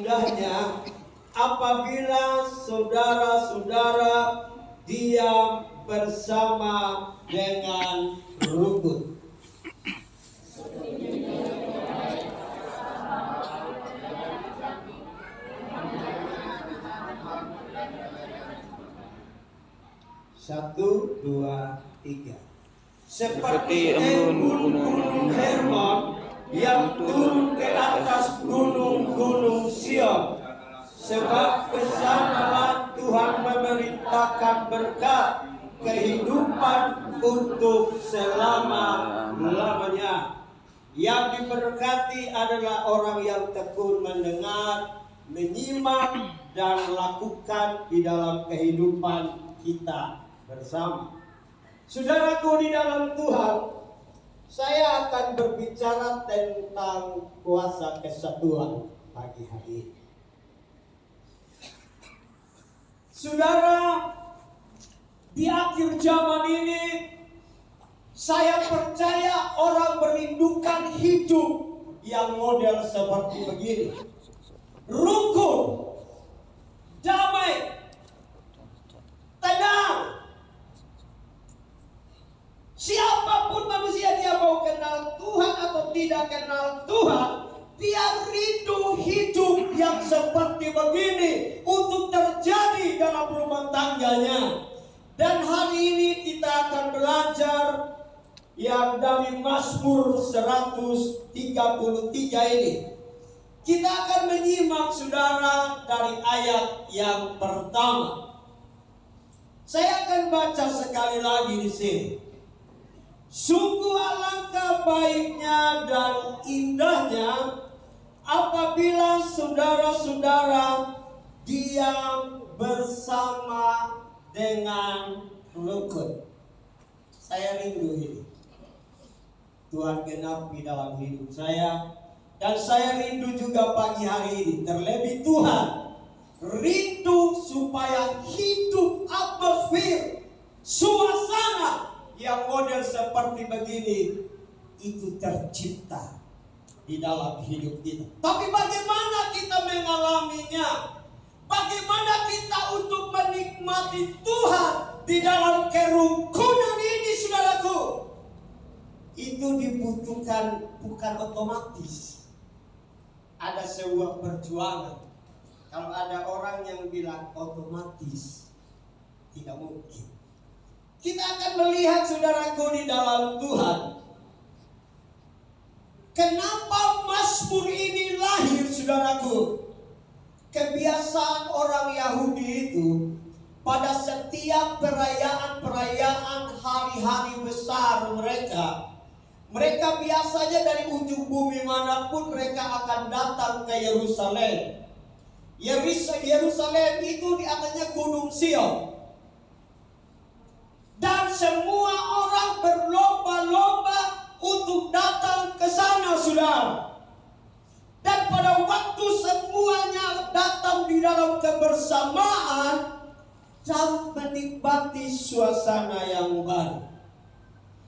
Indahnya apabila saudara-saudara diam bersama dengan rukun. Satu, dua, tiga. Seperti embun-gunung Hermon yang turun ke atas gunung-gunung Sion. Sebab kesanalah Tuhan memerintahkan berkat kehidupan untuk selama-lamanya. Yang diberkati adalah orang yang tekun mendengar, menyimak, dan lakukan di dalam kehidupan kita bersama. Saudaraku di dalam Tuhan, saya akan berbicara tentang kuasa kesatuan pagi hari ini. Saudara, di akhir zaman ini saya percaya orang merindukan hidup yang model seperti begini. Rukun, damai, tenang. Siapapun manusia, dia mau kenal Tuhan atau tidak kenal Tuhan, dia rindu hidup yang seperti begini untuk terjadi dalam rumah tangganya. Dan hari ini kita akan belajar yang dari Mazmur 133 ini. Kita akan menyimak saudara dari ayat yang pertama. Saya akan baca sekali lagi di sini. Sungguh alangkah baiknya dan indahnya apabila saudara-saudara diam bersama dengan rukun. Saya rindu ini. Tuhan genapi dalam hidup saya. Dan saya rindu juga pagi hari ini. Terlebih Tuhan rindu supaya hidup atmosfer, suasana yang model seperti begini itu tercipta di dalam hidup kita. Tapi bagaimana kita mengalaminya? Bagaimana kita untuk menikmati Tuhan di dalam kerukunan ini, saudaraku? Itu dibutuhkan bukan otomatis. Ada sebuah perjuangan. Kalau ada orang yang bilang otomatis, tidak mungkin. Kita akan melihat saudaraku di dalam Tuhan. Kenapa Mazmur ini lahir, saudaraku? Kebiasaan orang Yahudi itu pada setiap perayaan hari-hari besar mereka biasanya dari ujung bumi manapun mereka akan datang ke Yerusalem. Yerusalem itu di atasnya Gunung Sion. Dan semua orang berlomba-lomba untuk datang ke sana, saudara. Dan pada waktu semuanya datang di dalam kebersamaan dan menikmati suasana yang baru.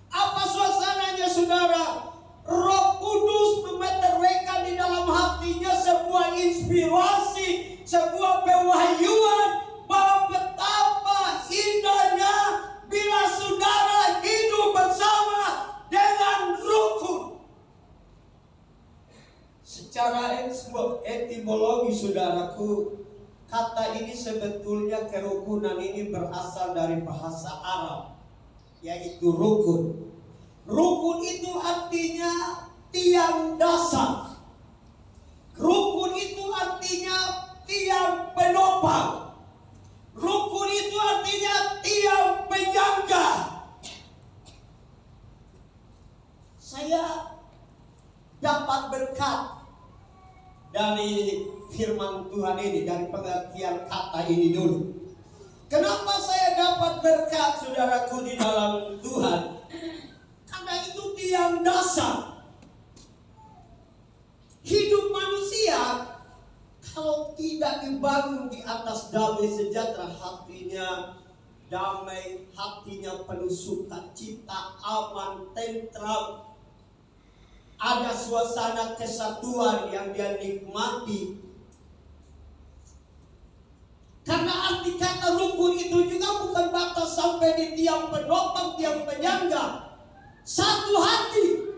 Apa suasananya, saudara? Roh Kudus memeteraikan di dalam hatinya sebuah inspirasi, sebuah pewahyuan bahwa betapa indahnya bila saudara hidup bersama dengan rukun. Secara etimologi, saudaraku, kata ini sebetulnya kerukunan ini berasal dari bahasa Arab, yaitu rukun. Rukun itu artinya tiang dasar. Rukun itu artinya tiang penopang. Rukun itu artinya tiang penyangga. Saya dapat berkat dari firman Tuhan ini, dari pengertian kata ini dulu. Kenapa saya dapat berkat, saudaraku, di dalam Tuhan? Karena itu tiang dasar. Hidup manusia kalau tidak dibangun di atas damai sejahtera, hatinya damai, hatinya penuh sukacita, aman, tentram, ada suasana kesatuan yang dia nikmati, sampai di tiang penopang, tiang penyangga, satu hati,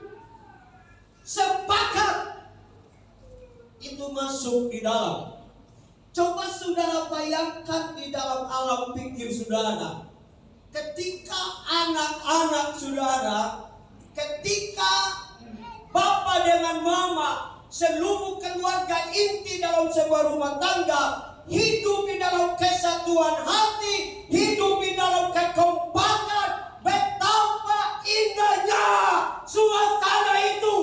sepakat, itu masuk di dalam. Coba saudara bayangkan di dalam alam pikir saudara, ketika anak-anak saudara, ketika bapak dengan mama, seluruh keluarga inti dalam sebuah rumah tangga, hidup di dalam kesatuan hati, hidup di dalam kekompakan, betapa indahnya suasana itu.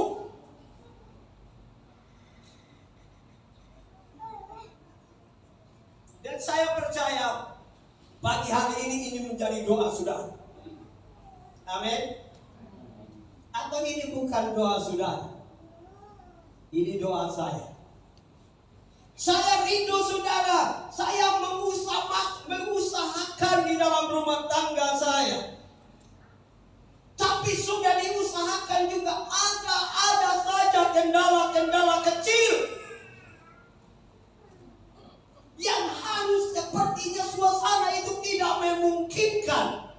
Dan saya percaya pagi hari ini menjadi doa saudara. Amin. Atau ini bukan doa saudara, ini doa saya. Saya rindu saudara, saya mengusahakan di dalam rumah tangga saya. Tapi sudah diusahakan juga ada saja kendala-kendala kecil yang harus sepertinya suasana itu tidak memungkinkan.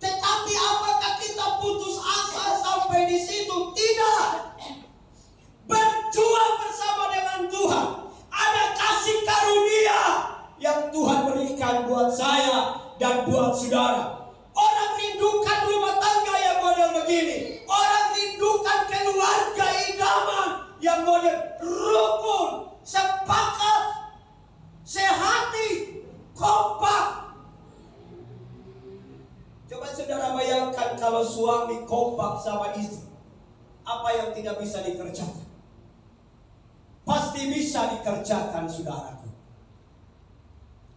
Tetapi apakah kita putus asa sampai di situ? Tidak. Berjuang bersama dengan Tuhan. Ada kasih karunia yang Tuhan berikan buat saya dan buat saudara. Orang rindukan rumah tangga yang model begini. Orang rindukan keluarga idaman yang model rukun, sepakat, sehati, kompak. Coba saudara bayangkan kalau suami kompak sama istri, apa yang tidak bisa dikerjakan? Pasti bisa dikerjakan saudaraku.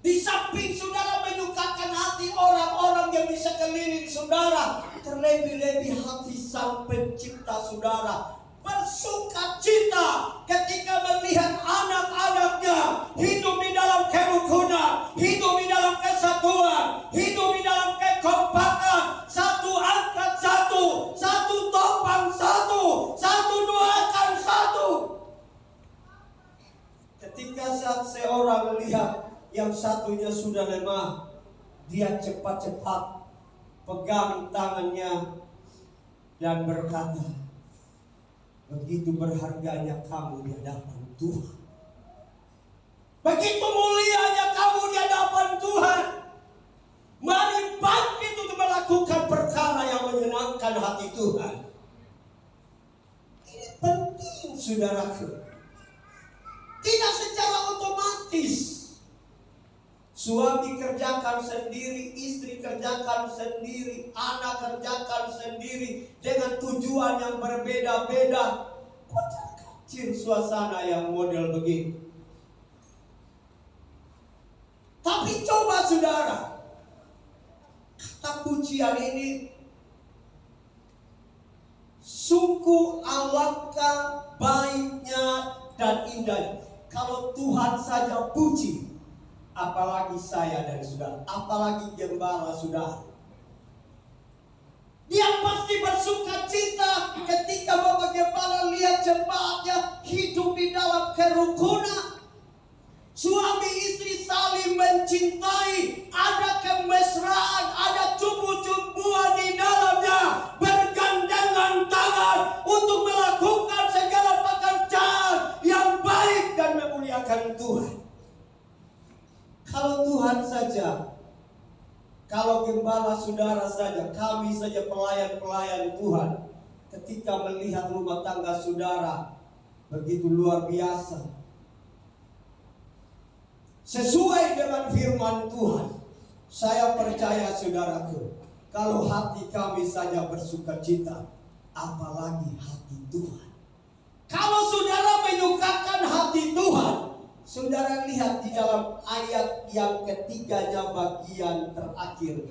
Di samping saudara menyukakan hati orang-orang yang di sekeliling saudara, terlebih-lebih hati Sang Pencipta saudara bersuka cita ketika melihat anak-anaknya hidup di dalam kerukunan, hidup di dalam kesatuan, hidup di dalam kekompakan, satu angkat satu, satu topang satu, satu doakan satu. Ketika saat seorang melihat yang satunya sudah lemah, dia cepat-cepat pegang tangannya dan berkata, begitu berharganya kamu di hadapan Tuhan. Begitu mulianya kamu di hadapan Tuhan. Mari bangkit untuk melakukan perkara yang menyenangkan hati Tuhan. Ini penting saudaraku. Tidak secara otomatis. Suami kerjakan sendiri, istri kerjakan sendiri, anak kerjakan sendiri dengan tujuan yang berbeda-beda. Kecil suasana yang model begini. Tapi coba saudara, kata pujian ini sungguh alangkah baiknya dan indahnya. Kalau Tuhan saja puji, apalagi saya dan saudara, apalagi gembala saudara. Dia pasti bersuka cita ketika Bapak Gembala lihat jemaatnya hidup di dalam kerukunan. Suami istri saling mencintai, ada kemesraan, ada cumbu-cumbuan di dalamnya, bergandengan tangan untuk melakukan segala pekerjaan yang baik dan memuliakan Tuhan. Kalau Tuhan saja, kalau gembala saudara saja, kami saja pelayan-pelayan Tuhan, ketika melihat rumah tangga saudara begitu luar biasa, sesuai dengan firman Tuhan, saya percaya saudaraku, kalau hati kami saja bersuka cita, apalagi hati Tuhan. Kalau saudara menyukakan hati Tuhan, saudara lihat di dalam ayat yang ketiganya bagian terakhir.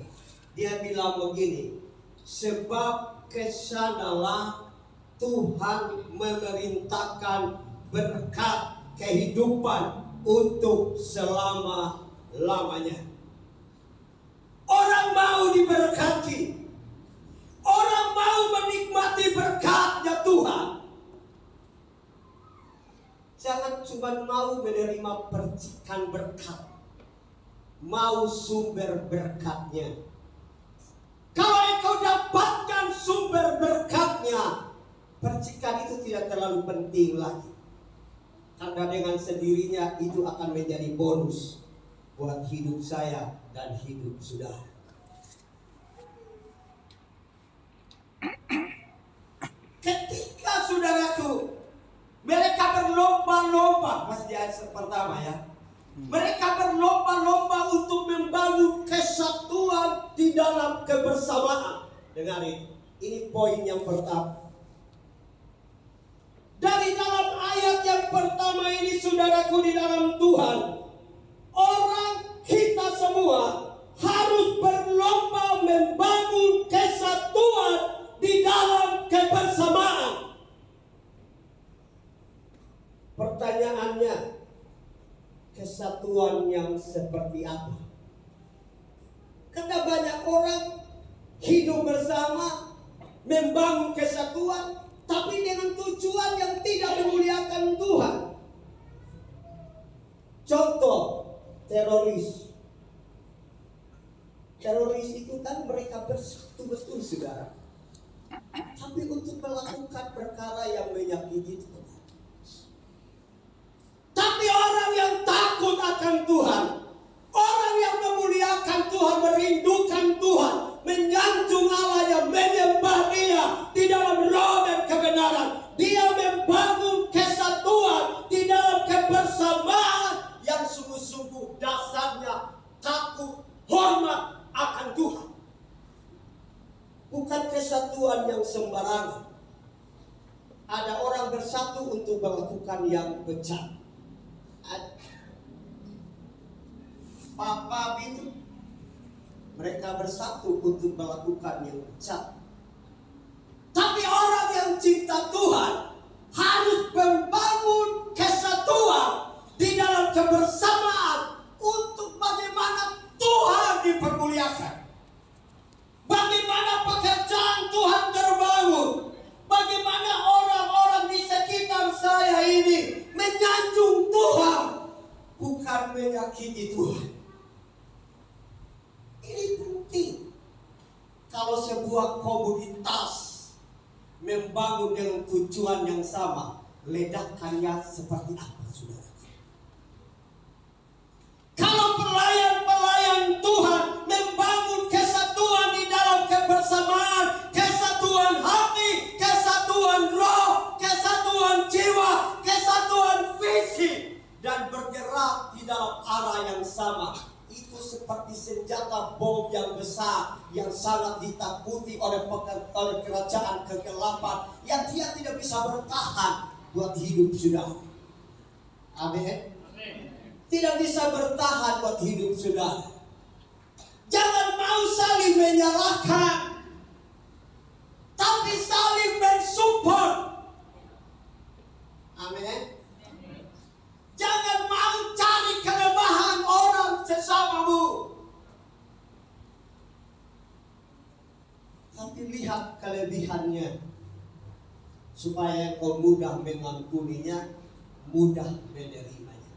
Dia bilang begini, sebab kesanalah Tuhan memerintahkan berkat kehidupan untuk selama-lamanya. Orang mau diberkati, orang mau menikmati berkatnya Tuhan. Jangan cuma mau menerima percikan berkat, mau sumber berkatnya. Kalau engkau dapatkan sumber berkatnya, percikan itu tidak terlalu penting lagi. Karena dengan sendirinya itu akan menjadi bonus buat hidup saya dan hidup saudara. Ketika saudaraku, mereka berlomba-lomba, masih di ayat pertama ya. Mereka berlomba-lomba untuk membangun kesatuan di dalam kebersamaan. Dengar ini poin yang pertama. Dari dalam ayat yang pertama ini, saudaraku di dalam Tuhan, orang kita semua harus berlomba membangun kesatuan di dalam kebersamaan. Pertanyaannya, kesatuan yang seperti apa? Karena banyak orang hidup bersama, membangun kesatuan, tapi dengan tujuan yang tidak memuliakan Tuhan. Contoh, teroris. Teroris itu kan mereka bersatu betul, saudara. Tapi untuk melakukan perkara yang menyakiti Tuhan. Tapi orang yang takut akan Tuhan, orang yang memuliakan Tuhan, merindukan Tuhan, menyanjung Allah, yang menyembah Dia di dalam roh dan kebenaran, dia membangun kesatuan di dalam kebersamaan yang sungguh-sungguh dasarnya takut, hormat akan Tuhan. Bukan kesatuan yang sembarangan. Ada orang bersatu untuk melakukan yang benar. Papa itu mereka bersatu untuk melakukan yang benar. Tapi orang yang cinta Tuhan harus membangun kesatuan di dalam kebersamaan untuk bagaimana Tuhan dipermuliakan, bagaimana pekerjaan Tuhan terbangun, bagaimana orang-orang di sekitar saya ini menyanjung Tuhan, bukan menyakiti Tuhan. Ini penting. Kalau sebuah komunitas membangun dengan tujuan yang sama, ledakannya seperti apa, saudara? Kalau pelayan-pelayan Tuhan membangun kesatuan di dalam kebersamaan, kesatuan hati, kesatuan roh, kesatuan jiwa, kesatuan visi, dan bergerak di dalam arah yang sama, itu seperti senjata bom yang besar yang sangat ditakuti oleh kerajaan kegelapan yang dia tidak bisa bertahan buat hidup saudara. Amin. Tidak bisa bertahan buat hidup saudara. Jangan mau saling menyalahkan, tapi saling mensupport. Amin. Jangan mau cari kelemahan orang sesamamu, tapi lihat kelebihannya, supaya kau mudah mengampuninya, mudah menerimanya.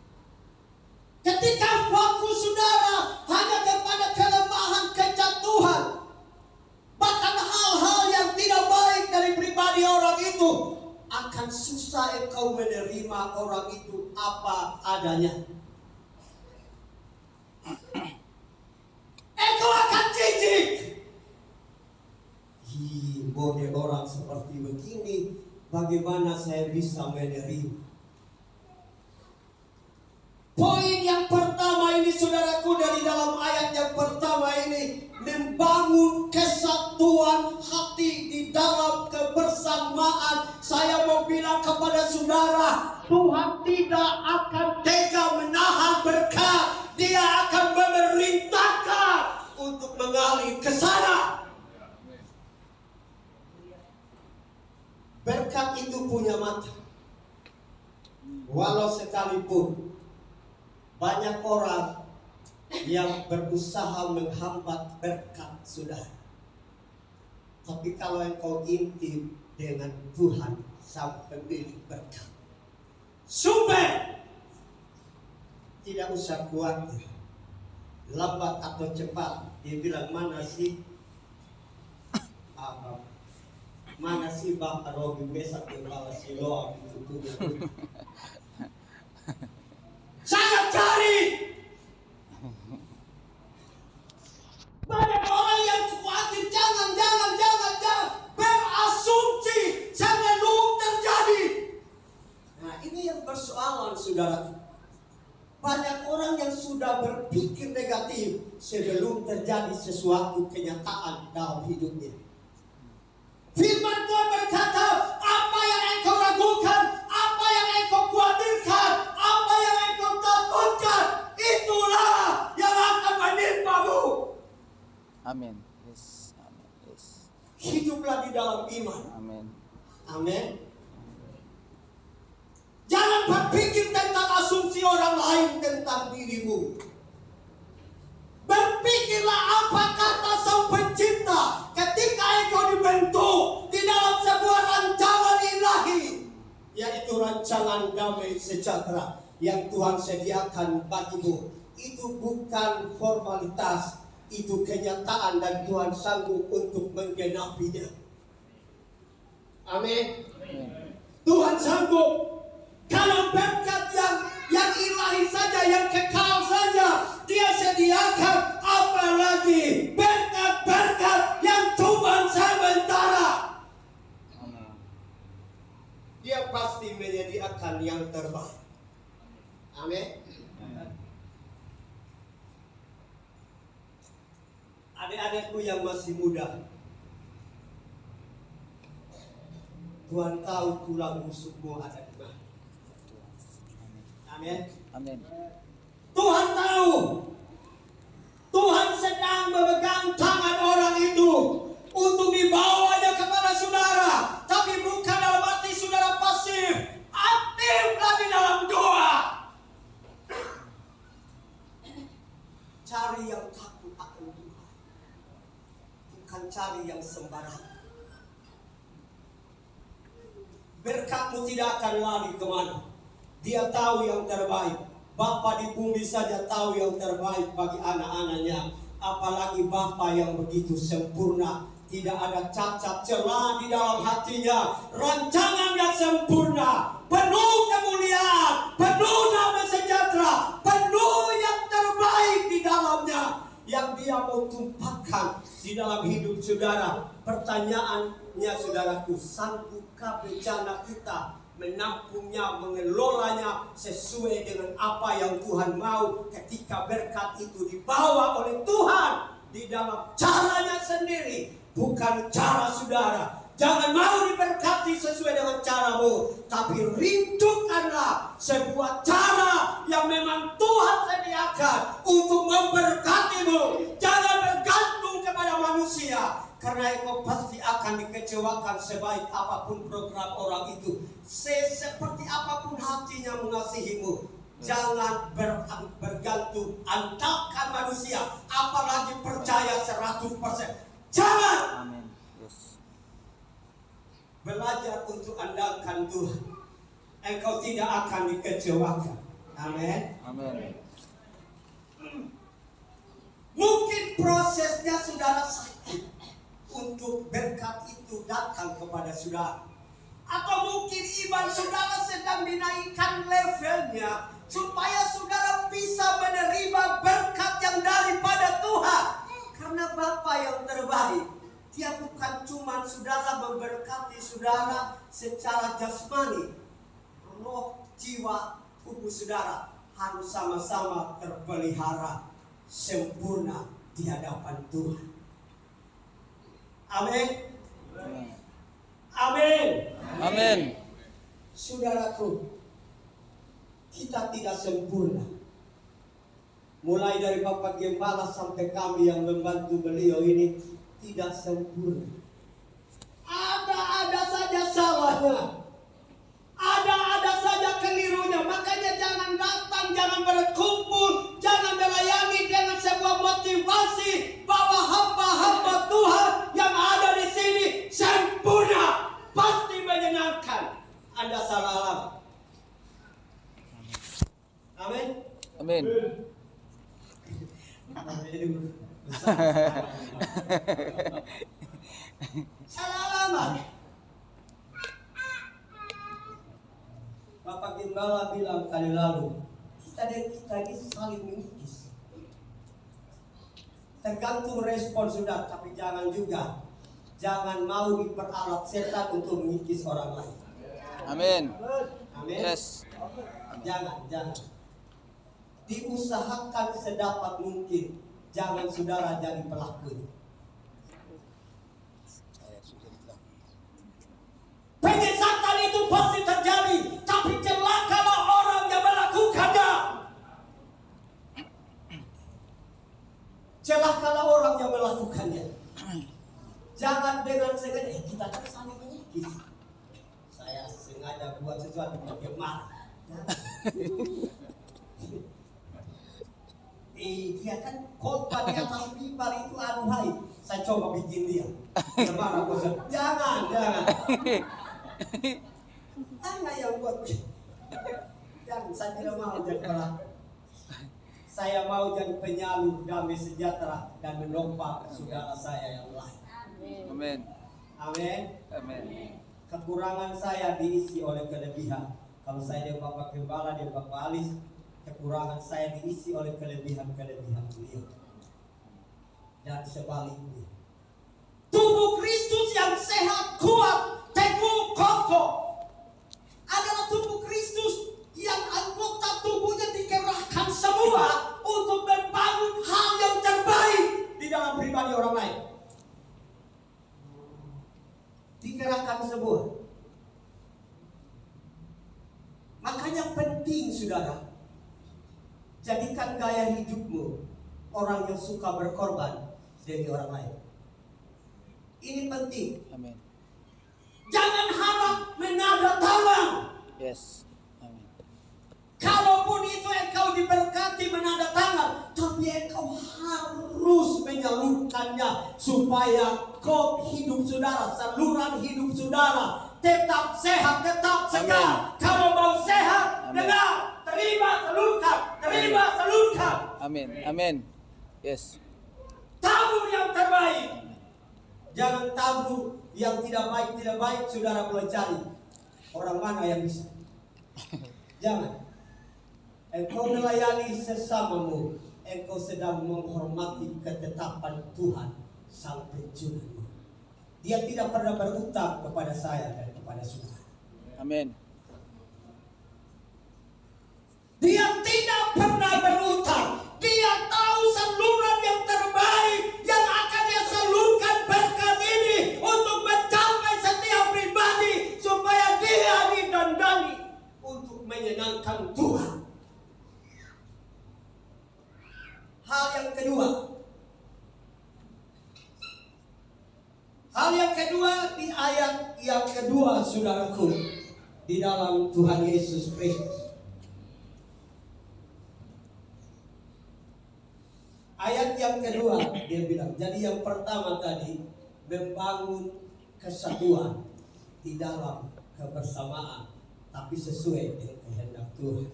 Ketika fokus saudara hanya kepada kelemahan, kejatuhan, bahkan hal-hal yang tidak baik dari pribadi orang itu, akan susah engkau menerima orang itu apa adanya. Engkau akan jijik. Model orang seperti begini, bagaimana saya bisa menerima? Poin yang pertama ini, saudaraku, dari dalam ayat yang pertama ini, membangun kesatuan hati di dalam kebersamaan. Saya mau bilang kepada saudara, Tuhan tidak akan tega menahan berkat. Dia akan memerintahkan untuk mengalir ke sana. Berkat itu punya mata. Walau sekalipun banyak orang yang berusaha menghambat berkat saudara, tapi kalau engkau intim dengan Tuhan sang pemilik berkat, sumber, tidak usah khawatir. lambat atau cepat, dia bilang mana sih apa? Mana sih Bapak Robi besok kepala Siloam itu? Saya cari. Banyak orang yang khawatir, jangan berasumsi sebelum terjadi. Nah, ini yang persoalan, saudara. Banyak orang yang sudah berpikir negatif sebelum terjadi sesuatu kenyataan dalam hidupnya. Firman Tuhan berkata, apa yang engkau ragukan, apa yang engkau khawatirkan, apa yang engkau takutkan, itulah yang akan menimpamu. Amin. Yes. Amin. Yes. Hiduplah di dalam iman. Amin. Amin. Jangan berpikir tentang asumsi orang lain tentang dirimu. Berpikirlah apa kata Sang Pencipta ketika engkau dibentuk di dalam sebuah rancangan ilahi, yaitu rancangan damai sejahtera yang Tuhan sediakan bagimu. Itu bukan formalitas, itu kenyataan dan Tuhan sanggup untuk menggenapinya. Amin. Tuhan sanggup. Kalau berkat yang ilahi saja, yang kekal saja Dia sediakan, apalagi berkat-berkat yang cuma sementara. Dia pasti menyediakan yang terbaik. Amin. Adik-adikku yang masih muda, Tuhan tahu tulang rusukmu ada di mana. Amin. Amin. Tuhan tahu. Tuhan sedang memegang tangan orang itu untuk dibawanya kepada saudara. Tapi bukan dalam arti saudara pasif. Aktiflah di dalam doa. Cari yang takut akan Tuhan. Bukan cari yang sembarangan. Berkatmu tidak akan lari kemana. Dia tahu yang terbaik. Bapa di bumi saja tahu yang terbaik bagi anak-anaknya. Apalagi Bapa yang begitu sempurna. Tidak ada cacat celah di dalam hatinya. Rancangan yang sempurna. Penuh kemuliaan. Penuh damai sejahtera. Penuh yang terbaik di dalamnya. Yang Dia mau tumpahkan di dalam hidup saudara. Pertanyaannya saudaraku, sanggupkah bencana kita menampungnya, mengelolanya sesuai dengan apa yang Tuhan mau ketika berkat itu dibawa oleh Tuhan di dalam caranya sendiri, bukan cara saudara. Jangan mau diberkati sesuai dengan caramu, tapi rindukanlah sebuah cara yang memang Tuhan sediakan untuk memberkatimu. Jangan bergantung kepada manusia, karena engkau pasti akan dikecewakan sebaik apapun program orang itu, seperti apapun hatinya mengasihimu. Jangan bergantung andalkan manusia, apalagi percaya 100%. Jangan. Amin. Yes. Belajar untuk andalkan Tuhan, engkau tidak akan dikecewakan. Amin. Amin. Mungkin prosesnya saudara sakit untuk berkat itu datang kepada saudara. Atau mungkin iman saudara sedang dinaikkan levelnya supaya saudara bisa menerima berkat yang daripada Tuhan. Karena Bapa yang terbaik, Dia bukan cuma saudara memberkati saudara secara jasmani. Roh, jiwa, tubuh saudara harus sama-sama terpelihara sempurna di hadapan Tuhan. Amin. Amin. Amin. Saudaraku, kita tidak sempurna. Mulai dari Bapak Gembala sampai kami yang membantu beliau ini tidak sempurna. Ada saja salahnya. Ada saja kelirunya. Makanya jangan datang, jangan berkumpul, jangan melayani dengan sebuah motivasi bahwa hamba-hamba Tuhan yang ada di sini sempurna, pasti menyenangkan. Anda salah alamat. Amin. Amin. Jadi besar. Salah alamat. Bapak Gembala bilang kali lalu, kita ini saling mengikis. Tergantung respon sudah, tapi jangan mau diperalat setan untuk mengikis orang lain. Amin. Amin. Yes. Jangan. Diusahakan sedapat mungkin, jangan saudara jadi pelakunya. Penyesatan itu pasti terjadi, tapi celakalah orang yang melakukannya. Celakalah orang yang melakukannya. Jangan dengan sengaja, kita kan saling mengikis. Saya sengaja buat sesuatu bagaimana? Dia kan khotbah di atas mimbar itu aduhai. Saya coba bikin dia. Gimana bosan? Jangan. Hanya yang buat. Jangan, saya tidak mau jadi pelaku. Saya mau jadi penyalur damai sejahtera dan menopang saudara saya yang lain. Amin. Amin. Amin. Kekurangan saya diisi oleh kelebihan. Kalau saya dia Bapak Gembala, dia Bapak Alis, kekurangan saya diisi oleh kelebihan-kelebihan beliau. Dan sebaliknya, tubuh Kristus yang sehat, kuat, teguh, kokoh adalah tubuh Kristus yang anggota tubuhnya dikerahkan semua untuk membangun hal yang terbaik di dalam pribadi orang lain. Dikerahkan semua. Makanya penting saudara, jadikan gaya hidupmu orang yang suka berkorban demi orang lain. Ini penting. Amin. Jangan harap menada tangan. Yes. Amin. Kalaupun itu engkau diberkati menada tangan, tapi engkau harus menyalurkannya supaya kok hidup saudara, saluran hidup saudara tetap sehat, tetap segar. Kalau mau sehat, dengar, terima, salurkan. Amin. Yes. Tabur yang terbaik. Jangan tabur yang tidak baik, saudara mulai cari. Orang mana yang bisa? Jangan. Engkau melayani sesamamu, engkau sedang menghormati ketetapan Tuhan sampai pensiunmu. Dia tidak pernah berutang kepada saya dan kepada saudara. Amin. Dia tidak pernah berutang. Dia tahu saluran yang terbaik yang akan dia salurkan berkat ini untuk mencapai setiap pribadi supaya dia didandani untuk menyenangkan Tuhan. Hal yang kedua di ayat yang kedua, saudaraku, di dalam Tuhan Yesus Kristus. Ayat yang kedua dia bilang, jadi yang pertama tadi membangun kesatuan di dalam kebersamaan, tapi sesuai dengan kehendak Tuhan.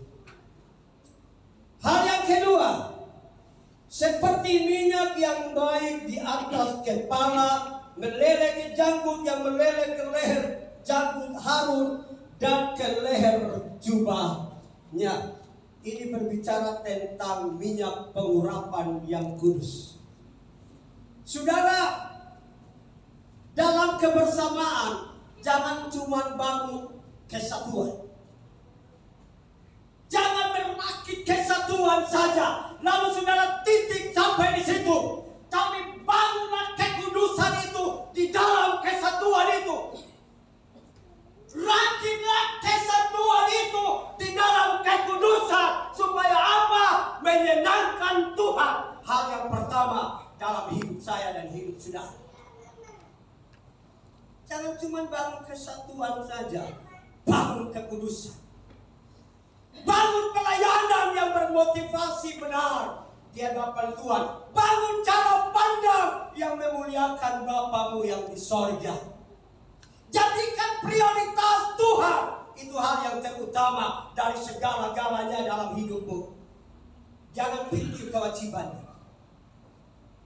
Hal yang kedua, seperti minyak yang baik di atas kepala, meleleh ke janggut, yang meleleh ke leher janggut Harun dan ke leher jubahnya. Ini berbicara tentang minyak pengurapan yang kudus. Saudara, dalam kebersamaan jangan cuma bangun kesatuan. Jangan merakit kesatuan saja, lalu saudara titik sampai di situ. Tapi bangunlah kekudusan itu di dalam kesatuan itu. Rakitlah kesatuan itu di dalam kekudusan supaya apa? Menyenangkan Tuhan. Hal yang pertama dalam hidup saya dan hidup saudara. Jangan cuma bangun kesatuan saja, bangun kekudusan. Bangun pelayanan yang bermotivasi benar di hadapan Tuhan. Bangun cara pandang yang memuliakan Bapamu yang di sorga. Jadikan prioritas Tuhan itu hal yang terutama dari segala-galanya dalam hidupmu. Jangan pikir kewajibannya.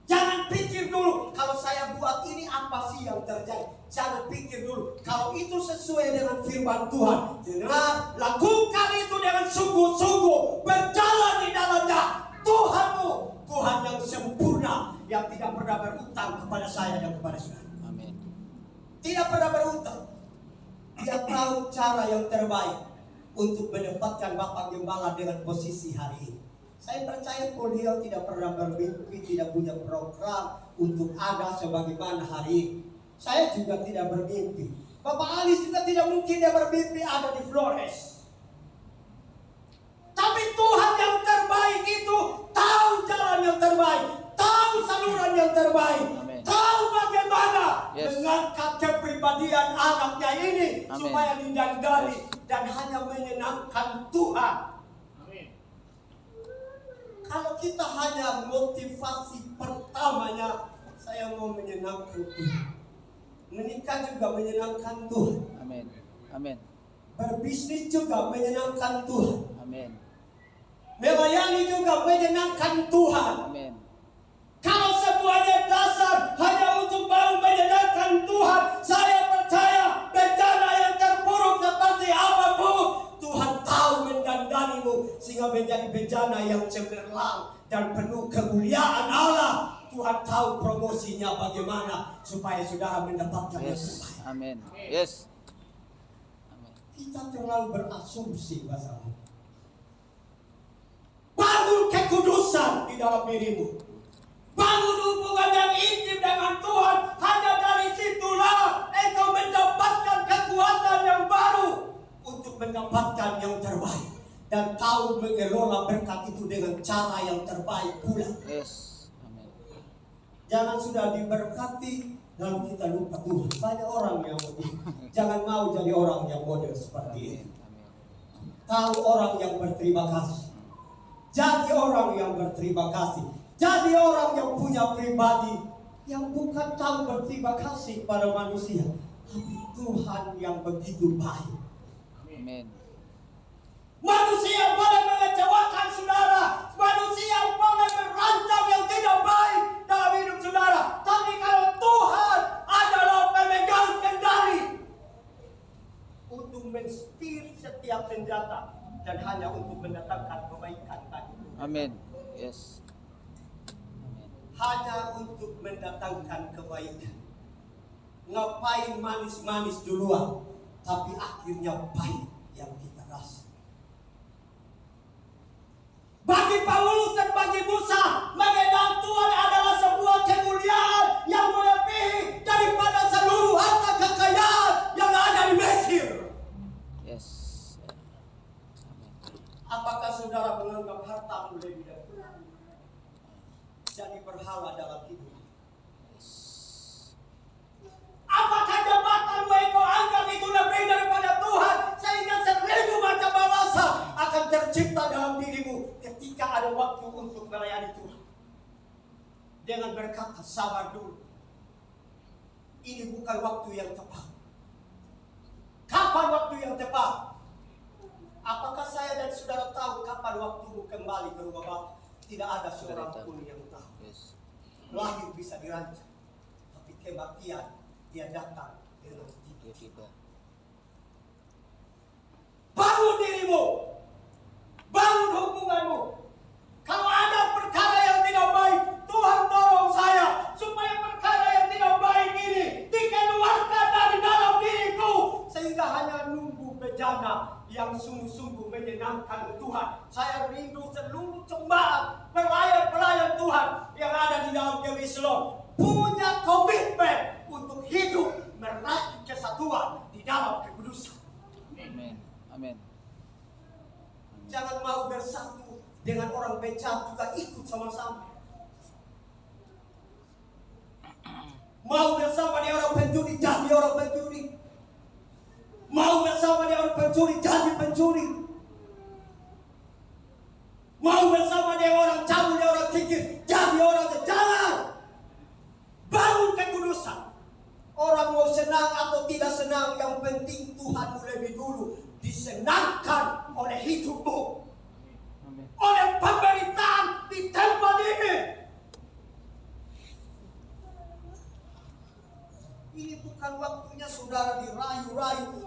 Jangan pikir dulu, kalau saya buat ini apa sih yang terjadi. Jangan pikir dulu, kalau itu sesuai dengan firman Tuhan. Jangan lakukan itu dengan sungguh-sungguh. Berjalan di dalamnya. Tuhanmu, Tuhan yang sempurna, yang tidak pernah berutang kepada saya dan kepada saudara. Amin. Tidak pernah berutang. Dia tahu cara yang terbaik untuk mendapatkan Bapak Gembala dengan posisi hari ini. Saya percaya beliau tidak pernah bermimpi, tidak punya program untuk ada sebagaimana hari ini. Saya juga tidak bermimpi. Bapak Alis juga tidak mungkin dia bermimpi ada di Flores. Tapi Tuhan yang terbaik itu tahu jalan yang terbaik, tahu saluran yang terbaik, Amen. tahu bagaimana Yes. mengangkat kepribadian anaknya ini Amen. supaya didandani dan hanya menyenangkan Tuhan. Kalau kita hanya motivasi pertamanya, saya mau menyenangkan Tuhan. Menikah juga menyenangkan Tuhan. Amin. Amin. Berbisnis juga menyenangkan Tuhan. Amin. Melayani juga menyenangkan Tuhan. Amin. Kalau semuanya dasar hanya untuk mau menyenangkan Tuhan, saya percaya bencana yang terburuk seperti apapun, Tuhan tahu mendandanimu sehingga menjadi bencana yang cemerlang dan penuh kemuliaan Allah. Tuhan tahu promosinya bagaimana supaya saudara mendapatkan yang Yes. terbaik. Amin. Yes. Amin. Kita terlalu berasumsi masalah. Bangun kekudusan di dalam dirimu. Bangun hubungan yang intim dengan Tuhan. Hanya dari situlah engkau mendapatkan kekuatan yang baru untuk mendapatkan yang terbaik. Dan tahu mengelola berkat itu dengan cara yang terbaik pula. Yes. Amin. Jangan sudah diberkati lalu kita lupa Tuhan. Banyak orang yang begitu. Jangan mau jadi orang yang model seperti ini. Amin. Tahu orang yang berterima kasih. Jadi orang yang berterima kasih. Jadi orang yang punya pribadi yang bukan tahu berterima kasih pada manusia, tapi Tuhan yang begitu baik. Amin. Manusia boleh mengecewakan saudara, manusia boleh merancang yang tidak baik dalam hidup saudara, tapi kalau Tuhan adalah pemegang kendali untuk mensetir setiap senjata dan hanya untuk mendatangkan kebaikan bagi Tuhan. Amin. Yes. Amin. Hanya untuk mendatangkan kebaikan. Ngapain manis-manis duluan, tapi akhirnya pahit yang kita rasa. Bagi Paulus dan bagi Musa, mengenal Tuhan adalah sebuah kemuliaan yang melebihi daripada seluruh harta kekayaan yang ada di Mesir. Yes. Amin. Apakah saudara menganggap hartamu lebih dari Tuhan? Jadi berhala dalam hidup. Apakah jabatanmu engkau anggap itu lebih daripada Tuhan, sehingga 1000 macam balasan akan tercipta dalam dirimu ketika ada waktu untuk melayani Tuhan. Dengan berkata sabar dulu. Ini bukan waktu yang tepat. Kapan waktu yang tepat? Apakah saya dan saudara tahu kapan waktumu kembali ke rumah Bapa? Tidak ada seorang pun yang tahu. Yes. Lahir bisa dirancang, tapi kematian dia datang dengan Dia tiba-tiba. tiba. Bangun dirimu, bangun hubunganmu. Kalau ada perkara yang tidak baik, Tuhan tolong saya supaya perkara yang tidak baik ini dikeluarkan dari dalam diriku, sehingga hanya nunggu bejana yang sungguh-sungguh menyenangkan Tuhan. Saya rindu seluruh jemaat pelayan-pelayan Tuhan yang ada di dalam GW Shalom punya komitmen untuk hidup meraih kesatuan di dalam kekudusan. Amin. Amin. Jangan mau bersatu dengan orang becat juga ikut sama-sama. Mau bersama dengan orang pencuri, jadi orang pencuri. Mau bersama dengan orang pencuri, jadi pencuri. Mau bersama dengan orang cabul, dengan orang kikir, jadi orang jangan. Bangun kekudusan. Orang mau senang atau tidak senang, yang penting Tuhanmu lebih dulu disenangkan oleh hidupmu, Amin. oleh pemerintahan di tempat ini.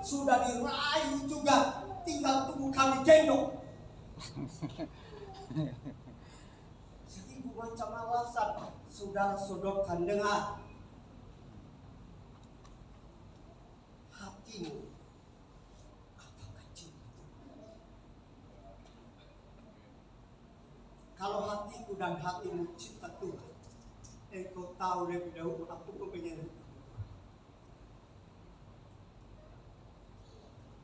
sudah dirayu juga, tinggal tunggu kami gendong. 1000 macam alasan saudara sodorkan dengar. Hatimu apakah cinta? Kalau hatiku dan hatimu cinta Tuhan, engkau tahu lebih dahulu aku mempunyai.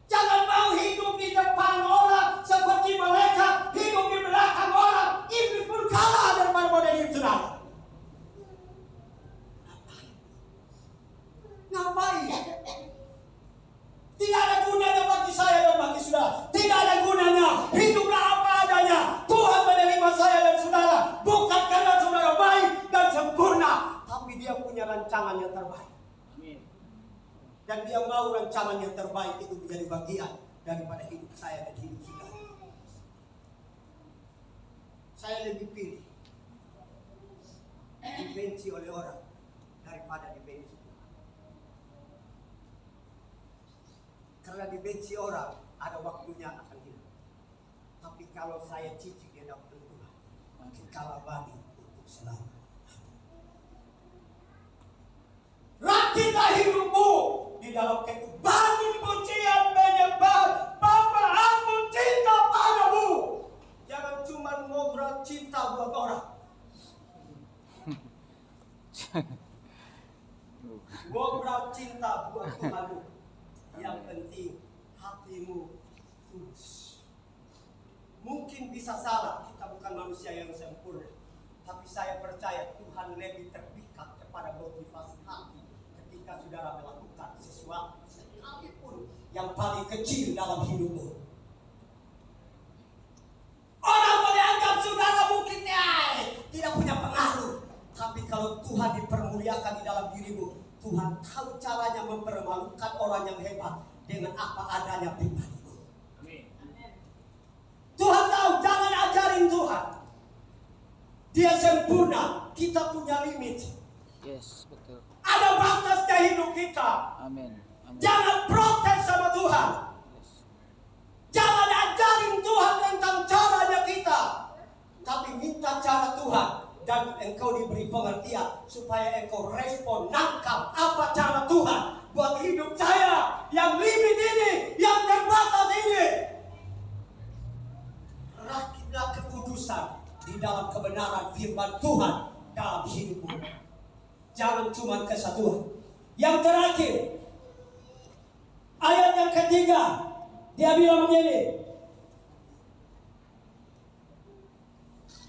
Jangan mau hidup di depan orang seperti mereka hidup di belakang orang. Iblis pun kalah daripada model hidup saudara. Ngapain? Tidak ada gunanya bagi saya dan bagi saudara. Tidak ada gunanya. Hiduplah apa adanya. Tuhan menerima saya dan saudara bukan karena saudara baik dan sempurna, tapi Dia punya rancangan yang terbaik. Dan Dia mau rancangan yang terbaik itu menjadi bagian daripada hidup saya dan hidup saudara. Saya lebih pilih dibenci oleh orang daripada dibenci Tuhan. Karena dibenci orang ada waktunya akan hilang. Tapi kalau saya cicik di dalam Tuhan, kekal abadi untuk selalu. Rakitlah hidupmu di dalam bangun pujian menyembah Bapa, aku cinta padamu. Jangan cuma ngobrol cinta buat orang. Ngobrol cinta buat Tuhanmu. Yang penting hatimu tulus. Mungkin bisa salah, kita bukan manusia yang sempurna, tapi saya percaya Tuhan lebih terpikat kepada motivasi hati ketika saudara melakukan sesuatu sekalipun yang paling kecil dalam hidupmu. Orang boleh anggap saudara mungkin tidak punya pengaruh, tapi kalau Tuhan dipermuliakan di dalam dirimu, Tuhan tahu caranya mempermalukan orang yang hebat dengan apa adanya pribadimu. Tuhan tahu, jangan ajarin Tuhan. Dia sempurna, kita punya limit. Yes, betul. Ada batasnya hidup kita. Amin. Amin. Jangan protes sama Tuhan. Yes. Jangan ajarin Tuhan tentang caranya kita, tapi minta cara Tuhan. Dan engkau diberi pengertian supaya engkau respon, nangkap apa cara Tuhan buat hidup saya yang limit ini, yang terbatas ini. Rakitlah kekudusan di dalam kebenaran firman Tuhan dalam hidupmu. Jangan cuma kesatuan. Yang terakhir, ayat yang ketiga, dia bilang begini.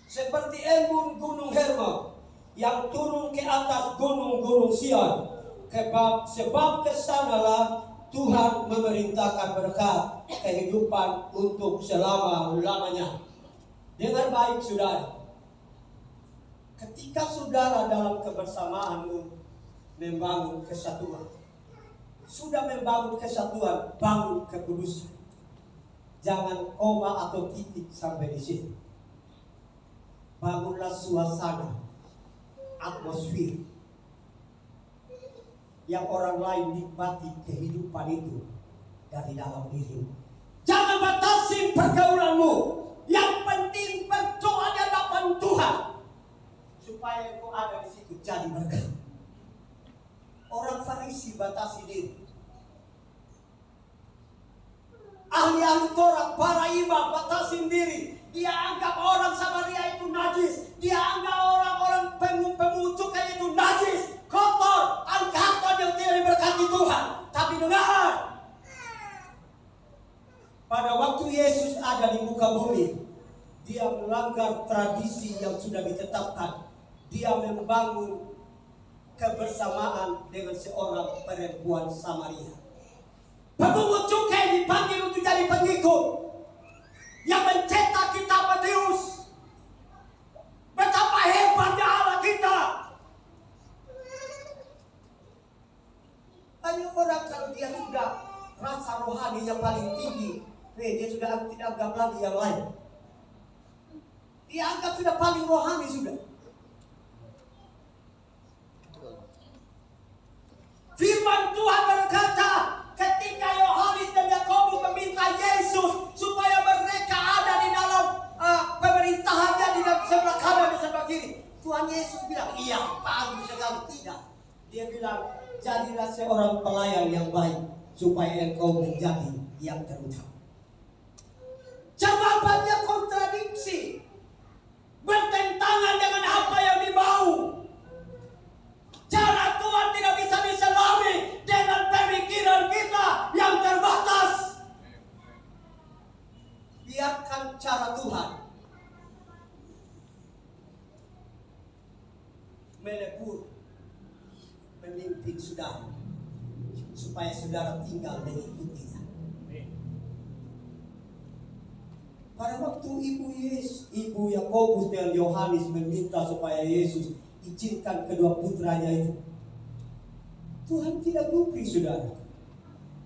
Seperti embun gunung Hermon yang turun ke atas gunung-gunung Sion. Sebab kesanalah Tuhan memerintahkan berkat kehidupan untuk selama-lamanya. Dengar baik saudara. Ketika saudara dalam kebersamaanmu membangun kesatuan, sudah membangun kesatuan, bangun kekudusan. Jangan koma atau titik sampai di sini. Bangunlah suasana, atmosfer yang orang lain nikmati kehidupan itu dari dalam dirimu. Jangan batasi pergaulanmu. Yang penting berdoa di hadapan Tuhan supaya engkau ada di situ jadi berkat. Orang Farisi batasi diri. Ahli-ahli Taurat, para imam batasi diri. Dia anggap orang Samaria itu najis. Dia anggap orang-orang pemungut cukai itu najis, kotor, angkatan yang tidak diberkati Tuhan. Tapi dengar, pada waktu Yesus ada di muka bumi, Dia melanggar tradisi yang sudah ditetapkan. Dia membangun kebersamaan dengan seorang perempuan Samaria. Pemungut cukai dipanggil untuk jadi pengikut. Yang mencetak kita Matius. Betapa hebatnya Allah kita. Banyak orang kalau dia sudah rasa rohani yang paling tinggi, dia sudah tidak anggap lagi yang lain. Dia anggap sudah paling rohani sudah. Firman Tuhan berkata ketika Yohanes Tuhan Yesus bilang, iya, bagus sekali. Tidak. Dia bilang, jadilah seorang pelayan yang baik, supaya engkau menjadi yang terutama. Jawabannya kontradiksi, bertentangan dengan apa yang dimau. Cara Tuhan tidak bisa diselami dengan pemikiran kita yang terbatas. Biarkan cara Tuhan melebur, memimpin saudara, supaya saudara tinggal mengikutinya. Pada waktu ibu Yakobus dan Yohanes meminta supaya Yesus izinkan kedua putranya itu, Tuhan tidak lupa saudara.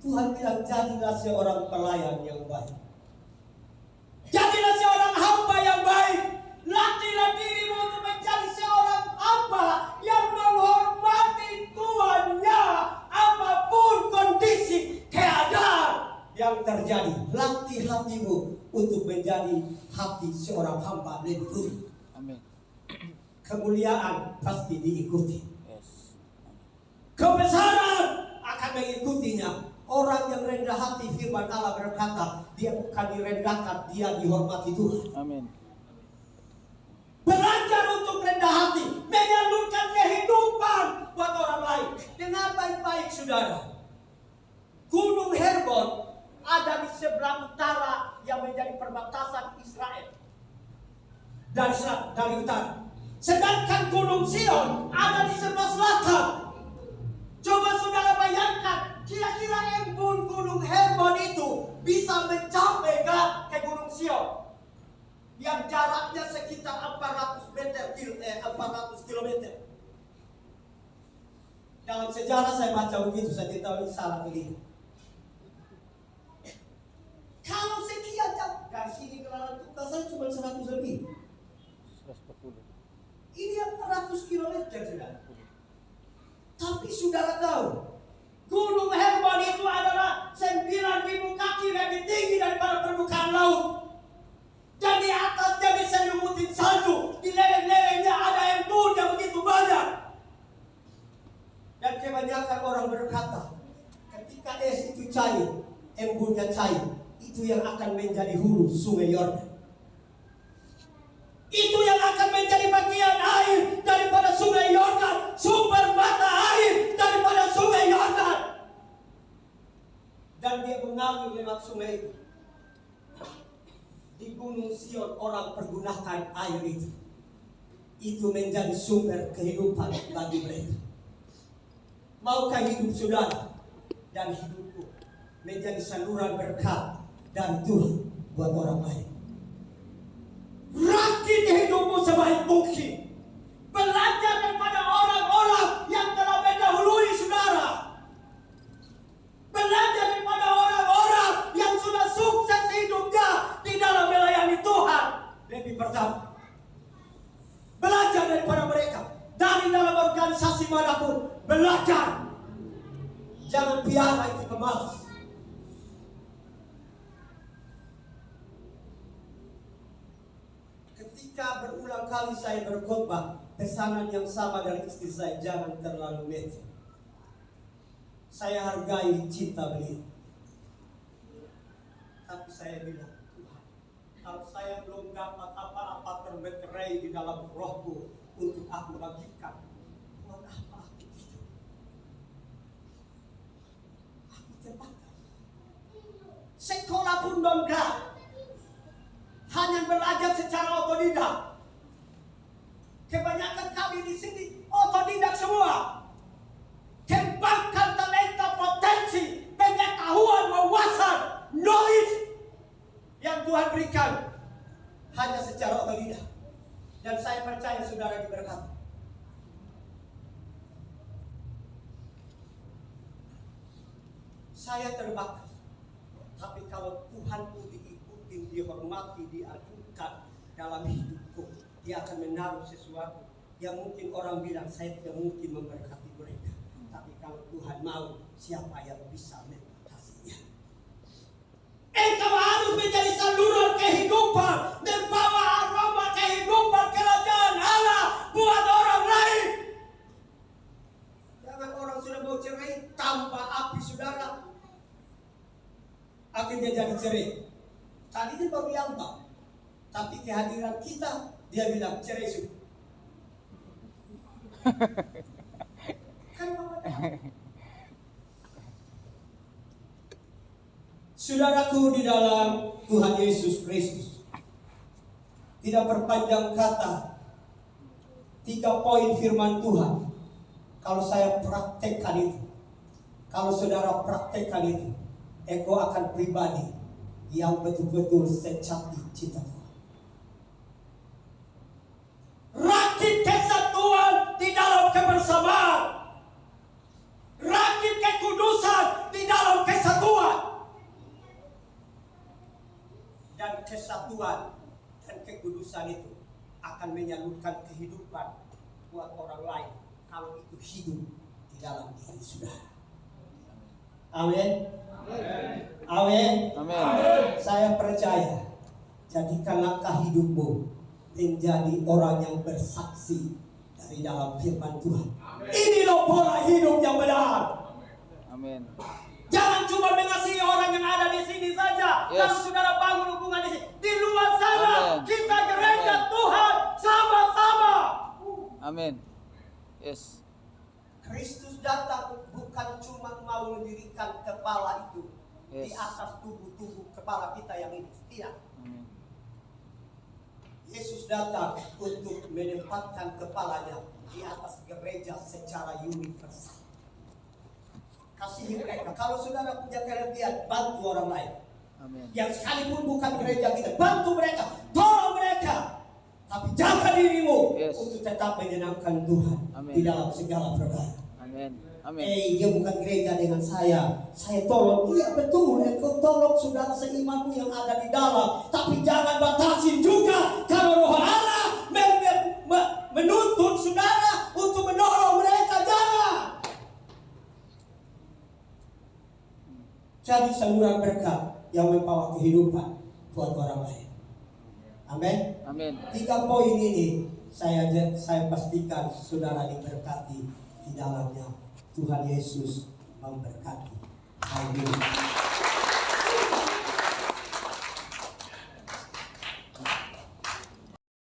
Tuhan bilang, jadilah seorang pelayan yang baik. Jadilah seorang hamba yang baik. Latihlah dirimu untuk menjadi seorang hamba yang menghormati Tuhannya, apapun kondisi keadaan yang terjadi. Latih hatimu untuk menjadi hati seorang hamba lebih dulu. Amin. Kemuliaan pasti diikuti. Yes. Kebesaran akan mengikutinya. Orang yang rendah hati, firman Allah berkata, dia bukan direndahkan, dia dihormati Tuhan. Amin. Belajar untuk rendah hati, menyalurkan kehidupan buat orang lain. Dengar baik-baik saudara. Gunung Hermon ada di seberang utara yang menjadi perbatasan Israel. Dari utara. Sedangkan Gunung Sion ada di sebelah selatan. Coba saudara bayangkan, kira-kira embun Gunung Hermon itu bisa mencapai ke Gunung Sion yang jaraknya sekitar 400 km. Dalam sejarah saya baca begitu, saya tidak tahu ini salah begini. Kalau sekian jam dari sini ke Larantuka saya cuma 100 lebih. 140. Ini yang 400 km saudara. Tapi saudara tahu, Gunung Hermon itu adalah 9.000 kaki lebih tinggi daripada permukaan laut. Dan di atasnya diselimutin salju, di lereng-lerengnya ada embun yang begitu banyak. Dan kebanyakan orang berkata, ketika es itu cair, embunnya cair, itu yang akan menjadi hulu sungai Yordan. Itu yang akan menjadi bagian air daripada sungai Yordan, sumber mata air daripada sungai Yordan. Dan dia mengalir lewat sungai itu. Di Gunung Sion orang pergunakan air itu. Itu menjadi sumber kehidupan bagi mereka. Maukah hidup saudara dan hidupku menjadi saluran berkat dari Tuhan buat orang lain? Rakit hidupmu sebaik mungkin. Belajar daripada orang-orang yang telah mendahului saudara. Belajar daripada orang-orang yang sudah sukses hidupnya di dalam melayani Tuhan. Lebih pertama, belajar daripada mereka. Dari dalam organisasi manapun, belajar. Jangan piara itu pemalas. Ketika berulang kali saya berkhotbah, pesanan yang sama dari istri saya, jangan terlalu mete. Saya hargai cinta beliau. Tapi saya bilang, Tuhan, kalau saya belum dapat apa-apa termeterai di dalam rohku untuk aku bagikan, buat apa aku itu? Aku terbatas. Sekolah pun non-grad. Hanya belajar secara otodidak. Kebanyakan kami di sini otodidak semua. Kembangkan talenta, potensi, pengetahuan, wawasan, knowledge yang Tuhan berikan hanya secara otodidak. Dan saya percaya saudara diberkati. Saya terbatas. Tapi kalau Tuhan pun dihormati, diagungkan dalam hidupku, dia akan menaruh sesuatu yang mungkin orang bilang saya tidak mungkin memberkati mereka. Tapi kalau Tuhan mau, siapa yang bisa memberkatinya? Engkau harus menjadi saluran kehidupan, membawa aroma kehidupan kerajaan Allah buat Ustaz, dia bilang cerai sudah. Kan Bapak tahu. Saudaraku di dalam Tuhan Yesus Kristus, tidak perpanjang kata, 3 poin firman Tuhan. Kalau saya praktekkan itu, kalau saudara praktekkan itu, engkau akan pribadi yang betul-betul sejati cinta Tuhan. Rakit kesatuan di dalam kebersamaan, rakit kekudusan di dalam kesatuan, dan kesatuan dan kekudusan itu akan menyalurkan kehidupan buat orang lain kalau itu hidup di dalam diri saudara. Amin. Amin. Amin. Saya percaya, jadikan langkah hidupmu menjadi orang yang bersaksi dari dalam firman Tuhan. Ini loh pola hidup yang benar. Amin. Jangan cuma mengasihi orang yang ada di sini saja. Yes. Lalu saudara bangun hubungan di sini. Di luar sana, Amen. kita gereja Amen. Tuhan sama-sama. Amin. Yes. Kristus datang bukan cuma mau mendirikan kepala itu di Yes. atas tubuh kepala kita yang ini. Tidak. Amin. Yesus datang untuk menempatkan kepalanya di atas gereja secara universal. Kasihi mereka. Kalau saudara punya kelebihan, bantu orang lain. Amin. Yang sekalipun bukan gereja kita, bantu mereka, tolong mereka. Tapi jaga dirimu Yes. untuk tetap menyenangkan Tuhan Amin. di dalam segala perkara. Amin. Amin. Dia bukan gereja dengan saya tolong. Iya betul, engkau tolong saudara seimanmu yang ada di dalam. Tapi jangan batasin juga kalau Roh Allah menuntun saudara untuk menolong mereka, jangan. Jadi saluran berkat yang membawa kehidupan buat orang lain. Amin. Amin. 3 poin ini saya pastikan saudara diberkati di dalamnya. Tuhan Yesus memberkati. Amin.